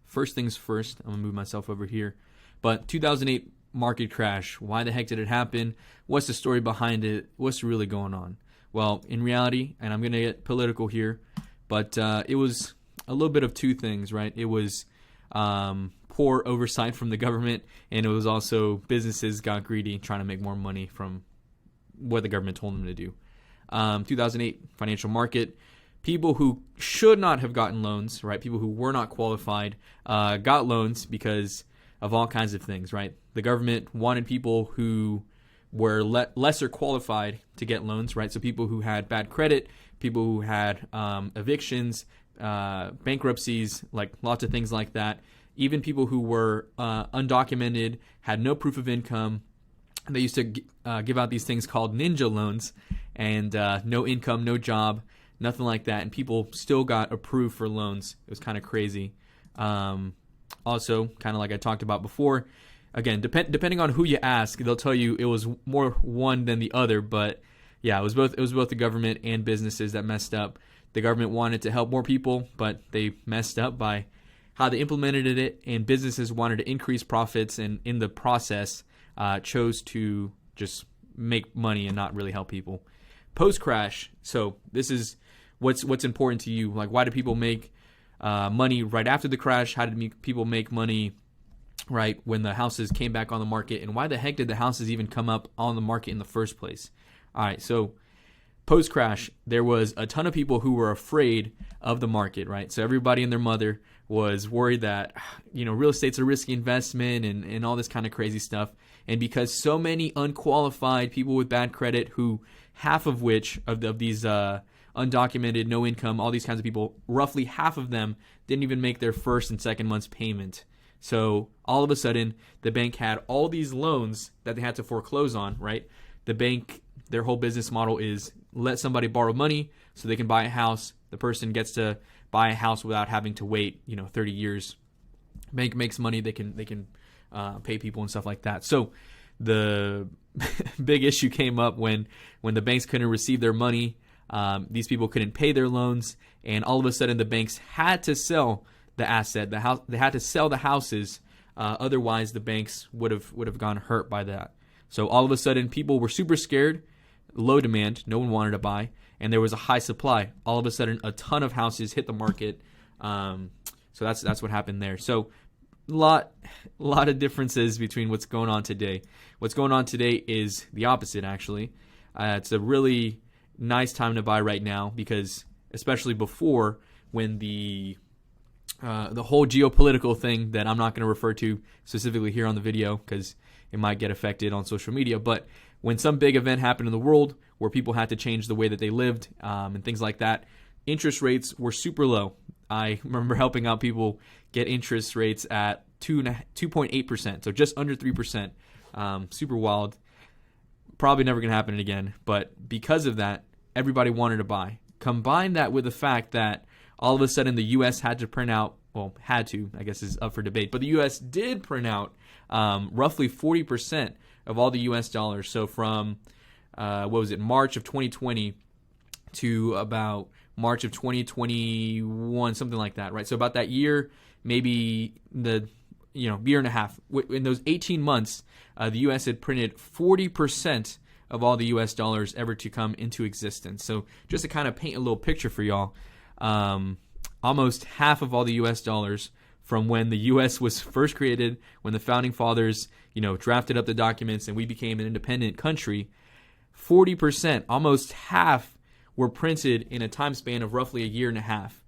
First things first, I'm going to move myself over here. But 2008 market crash, why the heck did it happen? What's the story behind it? What's really going on? Well, in reality, and I'm going to get political here, but it was a little bit of two things, right? It was poor oversight from the government, and it was also businesses got greedy trying to make more money from what the government told them to do. 2008 financial market. People who should not have gotten loans, right? People who were not qualified got loans because of all kinds of things, right? The government wanted people who were lesser qualified to get loans, right? So people who had bad credit, people who had evictions, bankruptcies, like lots of things like that. Even people who were undocumented, had no proof of income. They used to give out these things called ninja loans, and no income, no job, nothing like that. And people still got approved for loans. It was kind of crazy. Also, kind of like I talked about before, again, depending on who you ask, they'll tell you it was more one than the other. But yeah, it was both the government and businesses that messed up. The government wanted to help more people, but they messed up by how they implemented it, and businesses wanted to increase profits, and in the process chose to just make money and not really help people. Post-crash, so this is what's important to you. Like, why do people make money right after the crash? How did people make money right when the houses came back on the market? And why the heck did the houses even come up on the market in the first place? All right, so post-crash, there was a ton of people who were afraid of the market, right? So everybody and their mother was worried that, real estate's a risky investment and all this kind of crazy stuff. And because so many unqualified people with bad credit, who half of which of these undocumented, no income, all these kinds of people, roughly half of them didn't even make their first and second month's payment. So all of a sudden, the bank had all these loans that they had to foreclose on, right? The bank, their whole business model is let somebody borrow money so they can buy a house. The person gets to buy a house without having to wait, 30 years. Bank makes money. They can pay people and stuff like that. So the big issue came up when the banks couldn't receive their money. These people couldn't pay their loans, and all of a sudden the banks had to sell the asset. The house, they had to sell the houses. Otherwise, the banks would have gone hurt by that. So all of a sudden, people were super scared. Low demand, no one wanted to buy, and there was a high supply. All of a sudden, a ton of houses hit the market. So that's what happened there. So lot of differences between what's going on today. What's going on today is the opposite, actually. It's a really nice time to buy right now, because especially before, when the whole geopolitical thing that I'm not going to refer to specifically here on the video because it might get affected on social media, but when some big event happened in the world where people had to change the way that they lived and things like that, interest rates were super low. I remember helping out people get interest rates at 2.8%, so just under 3%. Super wild. Probably never going to happen again, but because of that, everybody wanted to buy. Combine that with the fact that all of a sudden the U.S. had to print out, I guess is up for debate, but the U.S. did print out roughly 40% of all the U.S. dollars. So from, March of 2020 to about March of 2021, something like that, right? So about that year, maybe year and a half. In those 18 months, the U.S. had printed 40% of all the U.S. dollars ever to come into existence. So just to kind of paint a little picture for y'all, almost half of all the U.S. dollars from when the U.S. was first created, when the founding fathers, drafted up the documents and we became an independent country, 40%, almost half, were printed in a time span of roughly a year and a half.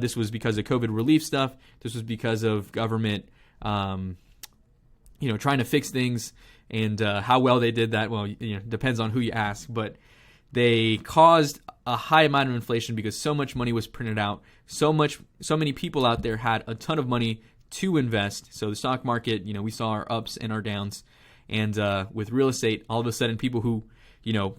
This was because of COVID relief stuff. This was because of government, trying to fix things, and how well they did that. Well, depends on who you ask, but they caused a high amount of inflation because so much money was printed out. So many people out there had a ton of money to invest. So the stock market, we saw our ups and our downs. And with real estate, all of a sudden people who,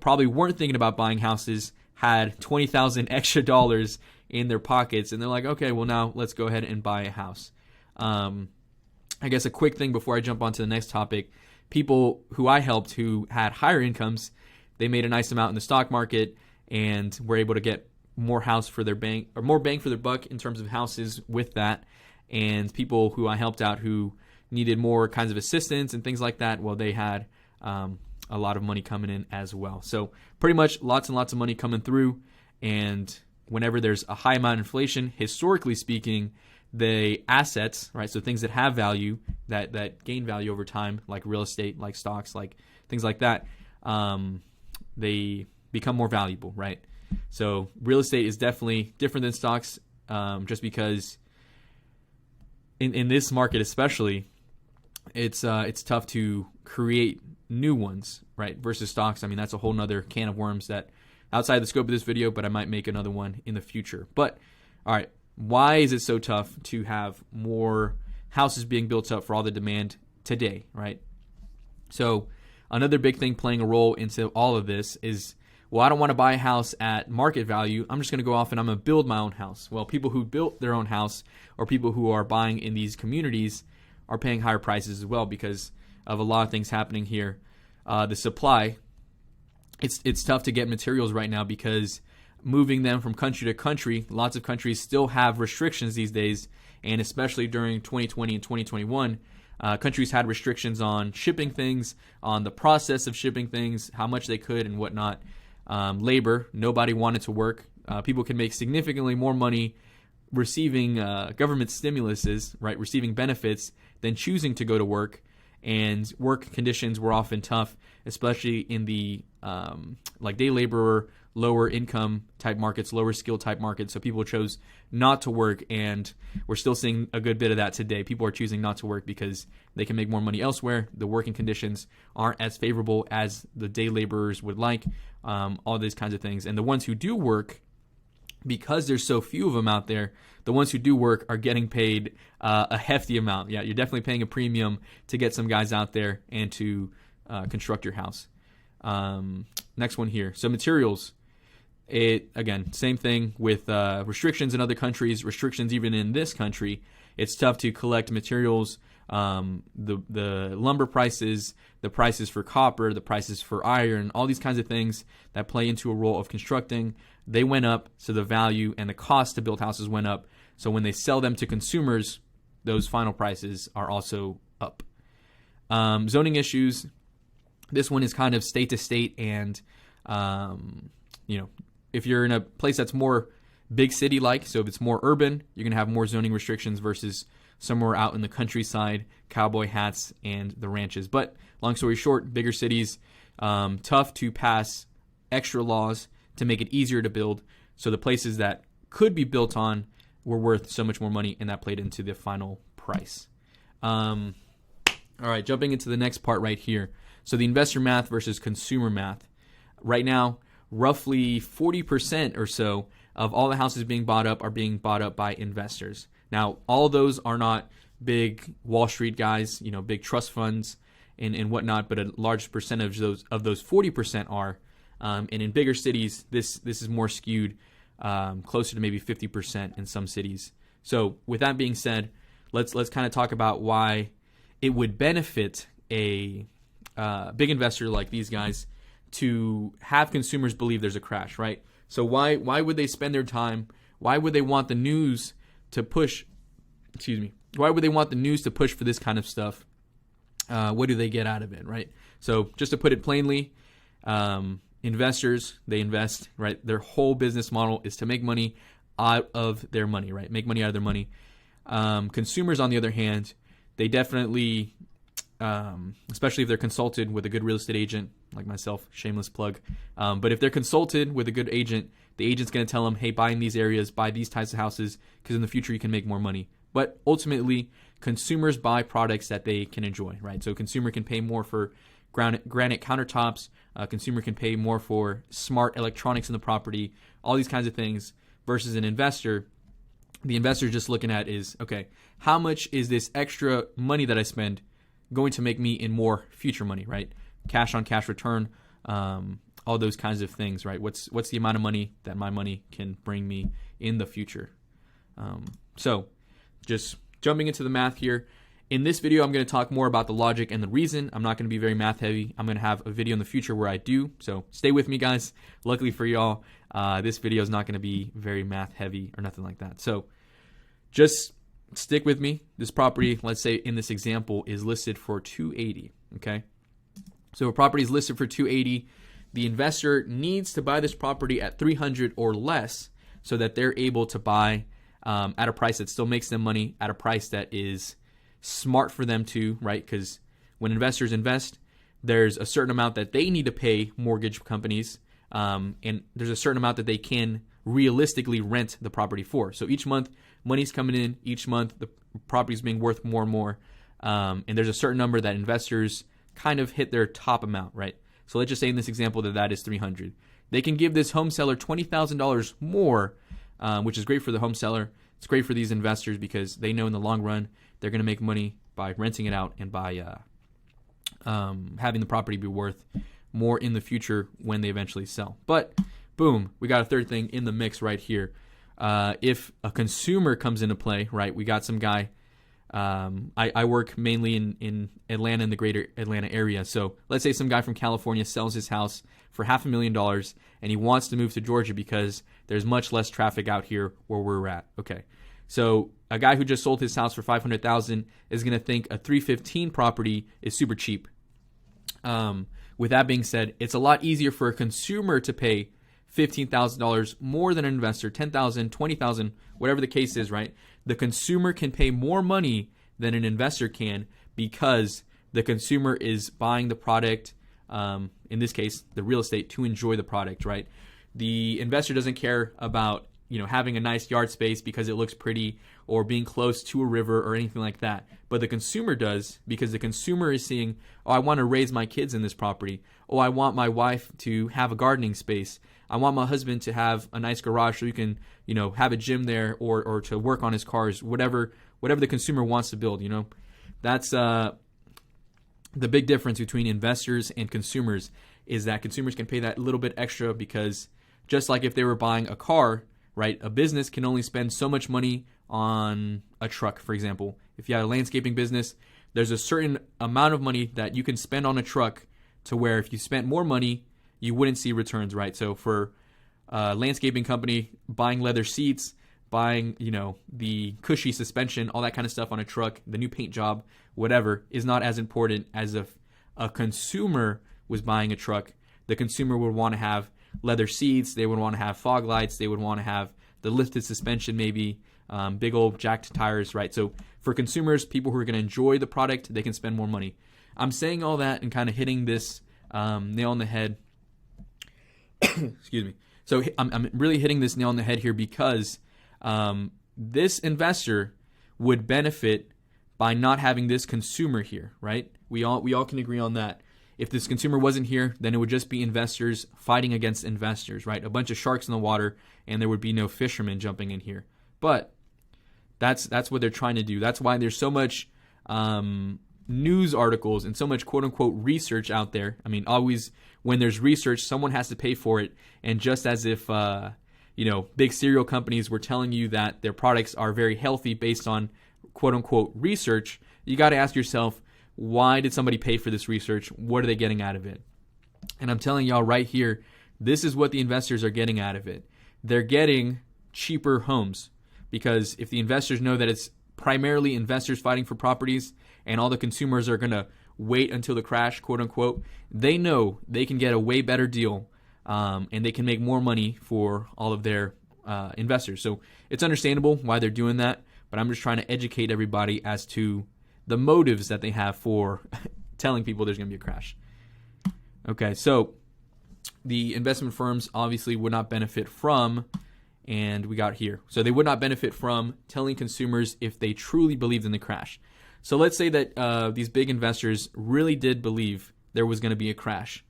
probably weren't thinking about buying houses had $20,000 extra dollars in their pockets. And they're like, okay, well now let's go ahead and buy a house. I guess a quick thing before I jump on to the next topic, people who I helped who had higher incomes, they made a nice amount in the stock market and were able to get more house for their bank, or more bang for their buck in terms of houses with that. and people who I helped out who needed more kinds of assistance and things like that, well, they had a lot of money coming in as well. So pretty much lots and lots of money coming through, and whenever there's a high amount of inflation, historically speaking, the assets, right, so things that have value, that gain value over time, like real estate, like stocks, like things like that, they become more valuable, right? So real estate is definitely different than stocks, just because in this market especially, it's tough to create new ones, right? Versus stocks. I mean, that's a whole nother can of worms that outside the scope of this video, but I might make another one in the future. But all right, why is it so tough to have more houses being built up for all the demand today, right? So another big thing playing a role into all of this is, well, I don't want to buy a house at market value. I'm just going to go off and I'm going to build my own house. Well, people who built their own house or people who are buying in these communities are paying higher prices as well because of a lot of things happening here. The supply, it's tough to get materials right now because moving them from country to country, lots of countries still have restrictions these days, and especially during 2020 and 2021, countries had restrictions on shipping things, on the process of shipping things, how much they could and whatnot. Labor, nobody wanted to work. People can make significantly more money receiving government stimuluses, right, receiving benefits, than choosing to go to work. And work conditions were often tough, especially in the like day laborer, lower income type markets, lower skill type markets. So people chose not to work, and we're still seeing a good bit of that today. People are choosing not to work because they can make more money elsewhere. The working conditions aren't as favorable as the day laborers would like, all these kinds of things. And the ones who do work, because there's so few of them out there, the ones who do work are getting paid a hefty amount. Yeah, you're definitely paying a premium to get some guys out there and to construct your house. Next one here. So materials. Again, same thing with restrictions in other countries, restrictions even in this country. It's tough to collect materials. The lumber prices, the prices for copper, the prices for iron, all these kinds of things that play into a role of constructing, they went up, so the value and the cost to build houses went up. So when they sell them to consumers, those final prices are also up. Zoning issues. This one is kind of state to state, and if you're in a place that's more big city like, so if it's more urban, you're gonna have more zoning restrictions versus somewhere out in the countryside, cowboy hats and the ranches. But long story short, bigger cities, tough to pass extra laws to make it easier to build. So the places that could be built on were worth so much more money, and that played into the final price. All right, jumping into the next part right here. So the investor math versus consumer math. Right now, roughly 40% or so of all the houses being bought up are being bought up by investors. Now, all of those are not big Wall Street guys, big trust funds and whatnot, but a large percentage of those 40% are. And in bigger cities, this is more skewed, closer to maybe 50% in some cities. So with that being said, let's kind of talk about why it would benefit a big investor like these guys to have consumers believe there's a crash, right? So why would they spend their time? Why would they want the news to push? Why would they want the news to push for this kind of stuff? What do they get out of it, right? So just to put it plainly, investors, they invest, right? Their whole business model is to make money out of their money, right? Make money out of their money. Consumers, on the other hand, they definitely, especially if they're consulted with a good real estate agent like myself, shameless plug. But if they're consulted with a good agent, the agent's going to tell them, hey, buy in these areas, buy these types of houses, because in the future you can make more money. But ultimately, consumers buy products that they can enjoy, right? So a consumer can pay more for granite countertops. A consumer can pay more for smart electronics in the property, all these kinds of things, versus an investor. The investor just looking at is, okay, how much is this extra money that I spend going to make me in more future money, right? Cash on cash return, all those kinds of things, right? What's the amount of money that my money can bring me in the future? So just jumping into the math here. In this video, I'm going to talk more about the logic and the reason. I'm not going to be very math heavy. I'm going to have a video in the future where I do. So stay with me, guys. Luckily for y'all, this video is not going to be very math heavy or nothing like that. So just stick with me. This property, let's say in this example, is listed for 280. Okay, so a property is listed for 280. The investor needs to buy this property at 300 or less so that they're able to buy at a price that still makes them money, at a price that is smart for them to, right? Because when investors invest, there's a certain amount that they need to pay mortgage companies, and there's a certain amount that they can realistically rent the property for. So each month, money's coming in. Each month, the property's being worth more and more, and there's a certain number that investors kind of hit their top amount, right? So let's just say in this example that is 300. They can give this home seller $20,000 more, which is great for the home seller. It's great for these investors because they know in the long run they're going to make money by renting it out and by having the property be worth more in the future when they eventually sell. But boom, we got a third thing in the mix right here. If a consumer comes into play, right, we got some guy. I work mainly in Atlanta, in the greater Atlanta area. So let's say some guy from California sells his house for $500,000 and he wants to move to Georgia because there's much less traffic out here where we're at. Okay. So a guy who just sold his house for $500,000 is going to think a 315 property is super cheap. With that being said, it's a lot easier for a consumer to pay $15,000 more than an investor, $10,000, $20,000, whatever the case is, right? The consumer can pay more money than an investor can because the consumer is buying the product, in this case, the real estate, to enjoy the product, right? The investor doesn't care about, having a nice yard space because it looks pretty or being close to a river or anything like that. But the consumer does, because the consumer is seeing, oh, I want to raise my kids in this property. Oh, I want my wife to have a gardening space. I want my husband to have a nice garage so he can, have a gym there or to work on his cars, whatever the consumer wants to build, That's the big difference between investors and consumers, is that consumers can pay that little bit extra because just like if they were buying a car, right, a business can only spend so much money on a truck, for example. If you have a landscaping business, there's a certain amount of money that you can spend on a truck to where if you spent more money, you wouldn't see returns, right? So for a landscaping company, buying leather seats, buying, the cushy suspension, all that kind of stuff on a truck, the new paint job, whatever, is not as important as if a consumer was buying a truck. The consumer would want to have leather seats, they would want to have fog lights, they would want to have the lifted suspension, maybe big old jacked tires, right? So for consumers, people who are going to enjoy the product, they can spend more money. I'm saying all that and kind of hitting this nail on the head. Excuse me. So I'm really hitting this nail on the head here because this investor would benefit by not having this consumer here, right? We all can agree on that. If this consumer wasn't here, then it would just be investors fighting against investors, right? A bunch of sharks in the water, and there would be no fishermen jumping in here. But that's what they're trying to do. That's why there's so much news articles and so much quote-unquote research out there. I mean, always when there's research, someone has to pay for it. And just as if, big cereal companies were telling you that their products are very healthy based on quote-unquote research, you got to ask yourself, why did somebody pay for this research? What are they getting out of it? And I'm telling y'all right here, this is what the investors are getting out of it. They're getting cheaper homes because if the investors know that it's primarily investors fighting for properties and all the consumers are going to wait until the crash, quote unquote, they know they can get a way better deal and they can make more money for all of their investors. So it's understandable why they're doing that, but I'm just trying to educate everybody as to the motives that they have for telling people there's going to be a crash. Okay, so the investment firms obviously would not benefit from, and we got here. So they would not benefit from telling consumers if they truly believed in the crash. So let's say that these big investors really did believe there was going to be a crash.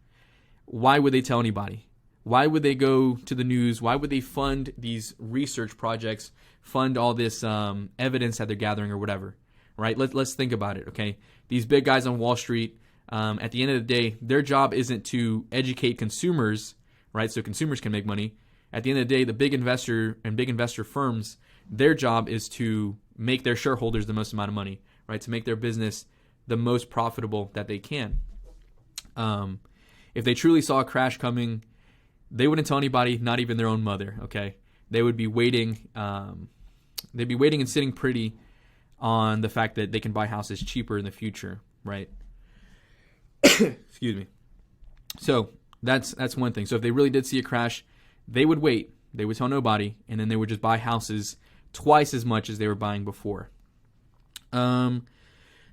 Why would they tell anybody? Why would they go to the news? Why would they fund these research projects, fund all this evidence that they're gathering or whatever? Right? Let's think about it, okay? These big guys on Wall Street, at the end of the day, their job isn't to educate consumers, right? So consumers can make money. At the end of the day, the big investor and big investor firms, their job is to make their shareholders the most amount of money, right? To make their business the most profitable that they can. If they truly saw a crash coming, they wouldn't tell anybody, not even their own mother, okay? They would be waiting. They'd be waiting and sitting pretty on the fact that they can buy houses cheaper in the future, right? Excuse me. So that's one thing. So if they really did see a crash, they would wait. They would tell nobody, and then they would just buy houses twice as much as they were buying before.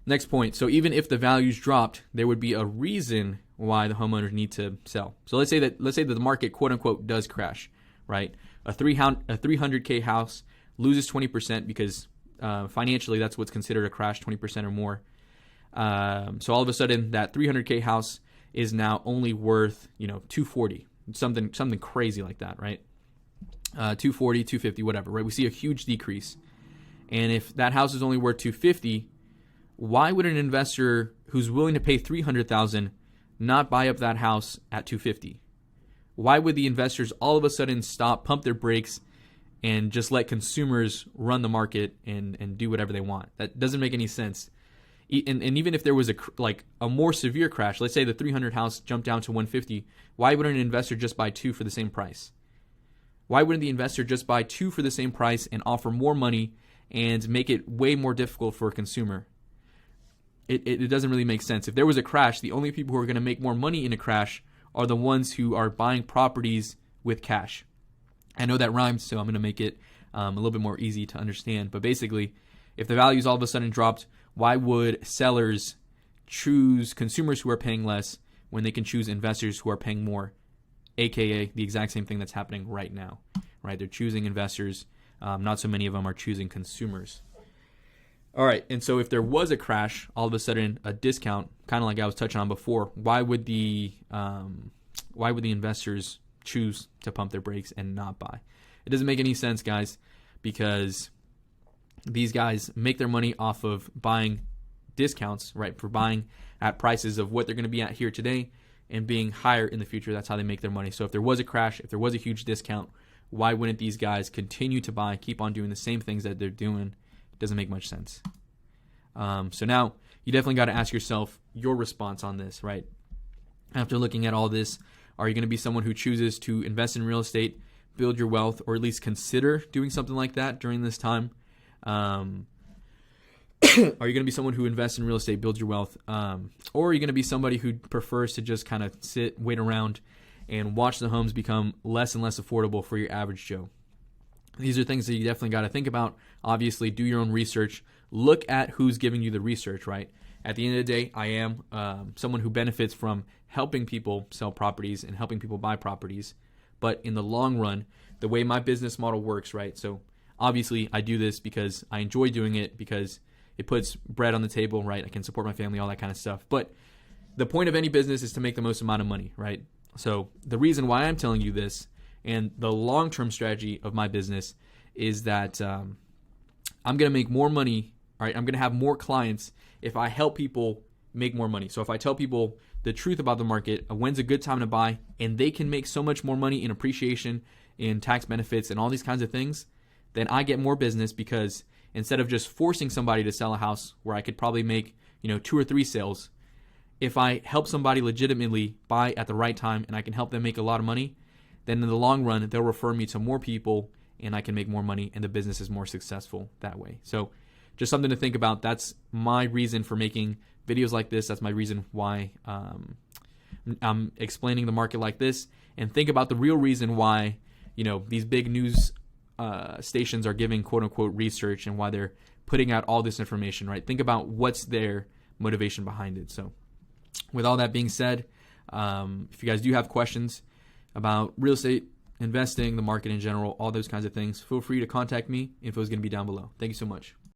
Next point. So even if the values dropped, there would be a reason why the homeowners need to sell. So let's say that the market, quote unquote, does crash, right? A 300K house loses 20% because financially that's what's considered a crash, 20% or more. So all of a sudden that 300K house is now only worth, 240, something crazy like that, right? 240, 250, whatever, right? We see a huge decrease. And if that house is only worth 250, why would an investor who's willing to pay $300,000 not buy up that house at 250? Why would the investors all of a sudden stop, pump their brakes, and just let consumers run the market and do whatever they want? That doesn't make any sense. And even if there was a more severe crash, let's say the 300 house jumped down to 150, why wouldn't an investor just buy two for the same price? Why wouldn't the investor just buy two for the same price and offer more money and make it way more difficult for a consumer? It doesn't really make sense. If there was a crash, the only people who are going to make more money in a crash are the ones who are buying properties with cash. I know that rhymes, so I'm going to make it a little bit more easy to understand. But basically, if the values all of a sudden dropped, why would sellers choose consumers who are paying less when they can choose investors who are paying more, aka the exact same thing that's happening right now, right? They're choosing investors. Not so many of them are choosing consumers. All right, and so if there was a crash, all of a sudden a discount, kind of like I was touching on before, why would the investors choose to pump their brakes and not buy? It doesn't make any sense, guys, because these guys make their money off of buying discounts, right? For buying at prices of what they're going to be at here today and being higher in the future. That's how they make their money. So if there was a crash, if there was a huge discount, why wouldn't these guys continue to buy, keep on doing the same things that they're doing? Doesn't make much sense. So now you definitely got to ask yourself your response on this, right? After looking at all this, are you going to be someone who chooses to invest in real estate, build your wealth, or at least consider doing something like that during this time? Are you going to be someone who invests in real estate, builds your wealth, or are you going to be somebody who prefers to just kind of sit, wait around, and watch the homes become less and less affordable for your average Joe? These are things that you definitely got to think about. Obviously, do your own research. Look at who's giving you the research, right? At the end of the day, I am someone who benefits from helping people sell properties and helping people buy properties. But in the long run, the way my business model works, right? So obviously, I do this because I enjoy doing it, because it puts bread on the table, right? I can support my family, all that kind of stuff. But the point of any business is to make the most amount of money, right? So the reason why I'm telling you this and the long-term strategy of my business is that I'm going to make more money, right? I'm going to have more clients if I help people make more money. So if I tell people the truth about the market, when's a good time to buy, and they can make so much more money in appreciation, in tax benefits, and all these kinds of things, then I get more business, because instead of just forcing somebody to sell a house where I could probably make 2 or 3 sales, if I help somebody legitimately buy at the right time and I can help them make a lot of money, then in the long run, they'll refer me to more people and I can make more money and the business is more successful that way. So just something to think about. That's my reason for making videos like this. That's my reason why I'm explaining the market like this. And think about the real reason why, these big news stations are giving quote unquote research and why they're putting out all this information, right? Think about what's their motivation behind it. So with all that being said, if you guys do have questions about real estate, investing, the market in general, all those kinds of things, feel free to contact me. Info is going to be down below. Thank you so much.